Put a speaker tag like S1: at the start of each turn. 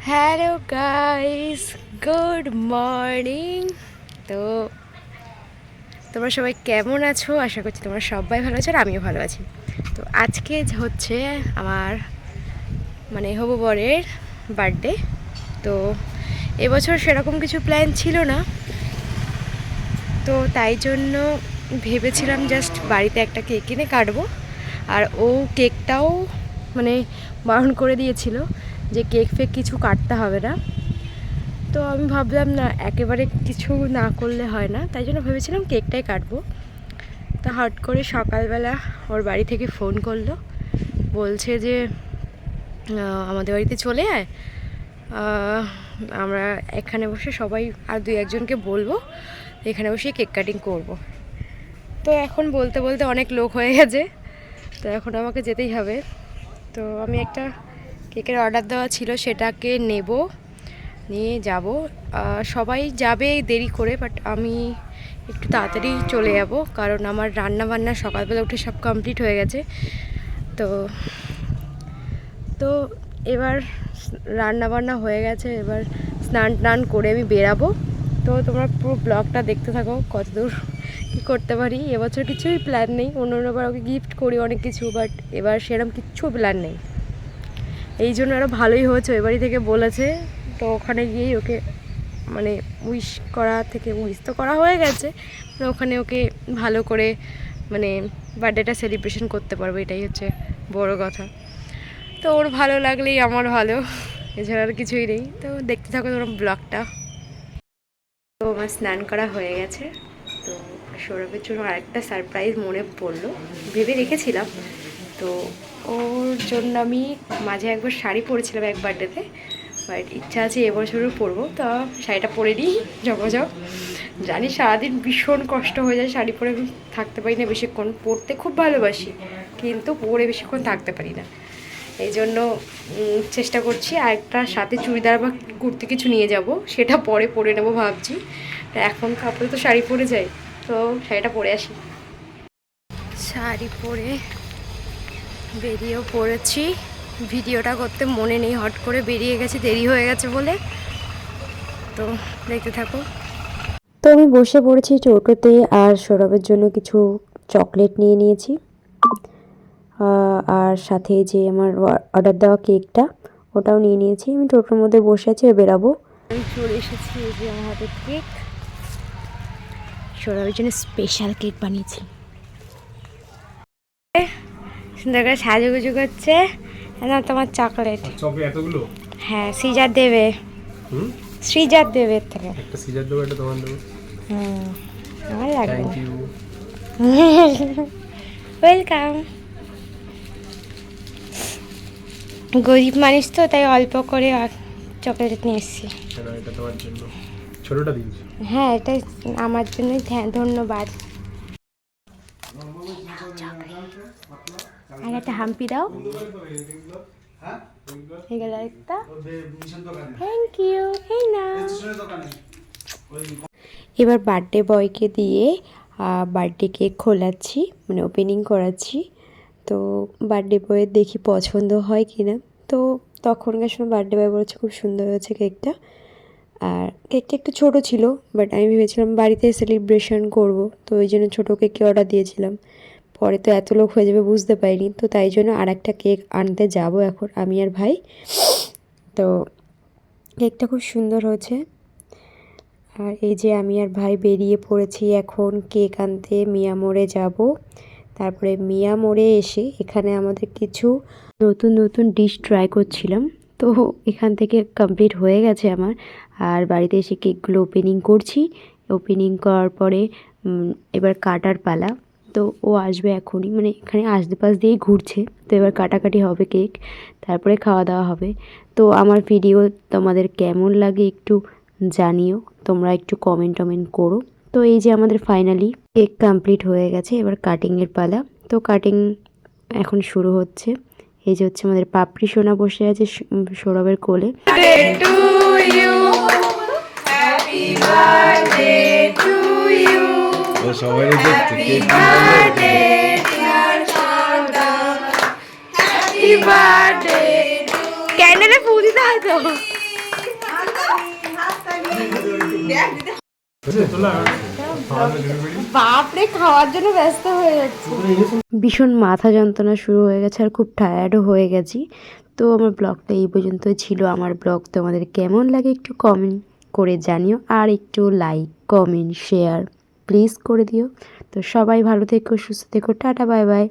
S1: Hello guys, good morning. তো তোমরা সবাই কেমন আছো? আশা করছি তোমরা সবাই ভালো আছো আর আমিও ভালো আছি। তো আজকে হচ্ছে আমার হবু বরের বার্থডে। তো এবছর সেরকম কিছু প্ল্যান ছিল না, তো তাই জন্য ভেবেছিলাম জাস্ট বাড়িতে একটা কেক কিনে কাটবো। আর ও কেকটাও বারণ করে দিয়েছিল যে কেক ফেক কিছু কাটতে হবে না। তো আমি ভাবলাম না, একেবারে কিছু না করলে হয় না, তাই জন্য ভেবেছিলাম কেকটাই কাটবো। তা হট করে সকালবেলা ওর বাড়ি থেকে ফোন করলো, বলছে যে আমাদের বাড়িতে চলে আয়, আমরা এখানে বসে সবাই আর দুই একজনকে বলবো, এখানে বসে কেক কাটিং করব। তো এখন বলতে বলতে অনেক লোক হয়ে গেছে, তো এখন আমাকে যেতেই হবে। তো আমি একটা কেকের অর্ডার দেওয়া ছিল, সেটাকে নেব, নিয়ে যাব। সবাই যাবে দেরি করে, বাট আমি একটু তাড়াতাড়ি চলে যাব, কারণ আমার রান্না বান্না সকালবেলা উঠে সব কমপ্লিট হয়ে গেছে। তো তো এবার রান্না বান্না হয়ে গেছে, এবার স্নান টান করে আমি বেরাবো। তো তোমরা পুরো ব্লগটা দেখতে থাকো, কতদূর কী করতে পারি। এবছর কিছুই প্ল্যান নেই, অন্যবার ওকে গিফট করি অনেক কিছু, বাট এবার সেরকম কিচ্ছু প্ল্যান নেই। এই জন্য আরও ভালোই হয়েছে, ওই বাড়ি থেকে বলেছে, তো ওখানে গিয়েই ওকে উইশ করা থেকে উইশ তো করা হয়ে গেছে, ওখানে ওকে ভালো করে বার্থডেটা সেলিব্রেশন করতে পারবো, এটাই হচ্ছে বড় কথা। তো ওর ভালো লাগলেই আমার ভালো, এছাড়া আর কিছুই নেই। তো দেখতে থাকো তোমরা ব্লগটা। তো আমার স্নান করা হয়ে গেছে। তো সৌরভের জন্য আরেকটা সারপ্রাইজ মনে পড়লো, ভেবে রেখেছিলাম। তো ওর জন্য আমি মাঝে একবার শাড়ি পরেছিলাম এক বার্থডেতে, বাট ইচ্ছা আছে এবছরও পরবো। তো শাড়িটা পরে নিই জগজগ। জানি সারাদিন ভীষণ কষ্ট হয়ে যায়, শাড়ি পরে আমি থাকতে পারি না বেশিক্ষণ, পরতে খুব ভালোবাসি কিন্তু পরে বেশিক্ষণ থাকতে পারি না। এই জন্য চেষ্টা করছি আর একটা সাথে চুড়িদার বা কুর্তি কিছু নিয়ে যাব, সেটা পরে পরে নেবো ভাবছি। এখন কাপড়ে তো শাড়ি পরে যাই, তো শাড়িটা পরে আসি। শাড়ি পরে বেরিয়েও পড়েছি, ভিডিওটা করতে মনে নেই, হট করে বেরিয়ে গেছে, দেরি হয়ে গেছে বলে। তো দেখতে থাকো। তো আমি বসে পড়েছি টোটোতে, আর সৌরভের জন্য কিছু চকলেট নিয়ে নিয়েছি, আর সাথে যে আমার অর্ডার দেওয়া কেকটা ওটাও নিয়ে নিয়েছি। আমি টোটোর মধ্যে বসে আছি, বেরাবো। আমি চলে এসেছি, এই যে আমার হাতে কেক, সৌরভের জন্য স্পেশাল কেক বানিয়েছি। সুন্দর করে সাজুগুজু করছে, না তোমার চকলেট
S2: এতগুলো?
S1: হ্যাঁ, সিজার দেবে, সিজার দেবে, এর থেকে
S2: একটা সিজার দেবো, একটা তোমার দেবো।
S1: আমার লাগবে।
S2: Thank you.
S1: ওয়েলকাম। গরিব মানুষ তো, তাই অল্প করে চকলেট নিয়ে এসেছি।
S2: এটা তোমার জন্য ছোটটা দিয়েছি।
S1: হ্যাঁ, এটা আমার জন্যই, ধন্যবাদ। আর একটা হাম্পি দাও, একটা থ্যাংক ইউ। এই না, এবার বার্থডে বয়কে দিয়ে বার্থডে কেক খোলাচ্ছি, ওপেনিং করাচ্ছি। তো বার্থডে বয়ের দেখি পছন্দ হয় কি না। তো তখনকার সময় বার্থডে বয় বলেছে খুব সুন্দর হয়েছে কেকটা, আর কেকটা একটু ছোটো ছিল, বাট আমি ভেবেছিলাম বাড়িতে সেলিব্রেশন করব, তো ওই জন্য ছোটো কেককে অর্ডার দিয়েছিলাম। পরে তো এত লোক হয়ে যাবে বুঝতে পারিনি, তো তাই জন্য আর একটা কেক আনতে যাব এখন আমি আর ভাই। তো কেকটা খুব সুন্দর হয়েছে। আর এই যে আমি আর ভাই বেরিয়ে পড়েছি এখন কেক আনতে, মিয়া মোড়ে যাব। তারপরে মিয়া মোড়ে এসে এখানে আমাদের কিছু নতুন নতুন ডিশ ট্রাই করছিলাম। তো এখান থেকে কমপ্লিট হয়ে গেছে আমার, আর বাড়িতে এসে কেকগুলো ওপেনিং করছি। ওপেনিং করার পরে এবার কাটার পালা। তো ও আসবে এখনই, এখানে আশপাশ দিয়েই ঘুরছে, তো এবার কাটাকাটি হবে কেক, তারপরে খাওয়া দাওয়া হবে। তো আমার ভিডিও তোমাদের কেমন লাগে একটু জানিও, তোমরা একটু কমেন্ট করো। তো এই যে আমাদের ফাইনালি কেক কমপ্লিট হয়ে গেছে, এবার কাটিংয়ের পালা। তো কাটিং এখন শুরু হচ্ছে। এই যে হচ্ছে আমাদের পাপড়ি সোনা বসে আছে সৌরভের কোলে। ক্যান্ডেলে ফুল দিতে হয় তো। বাপরে, খাওয়ার জন্য ব্যস্ত হয়ে যাচ্ছে। ভীষণ মাথা যন্ত্রণা শুরু হয়ে গেছে আর খুব টায়ার্ডও হয়ে গেছি। তো আমার ব্লগটা এই পর্যন্তই ছিল। আমার ব্লগ তোমাদের কেমন লাগে একটু কমেন্ট করে জানিও, আর একটু লাইক কমেন্ট শেয়ার প্লিজ করে দিও। তো সবাই ভালো থেকো, সুস্থ থেকো, টাটা বাই বাই।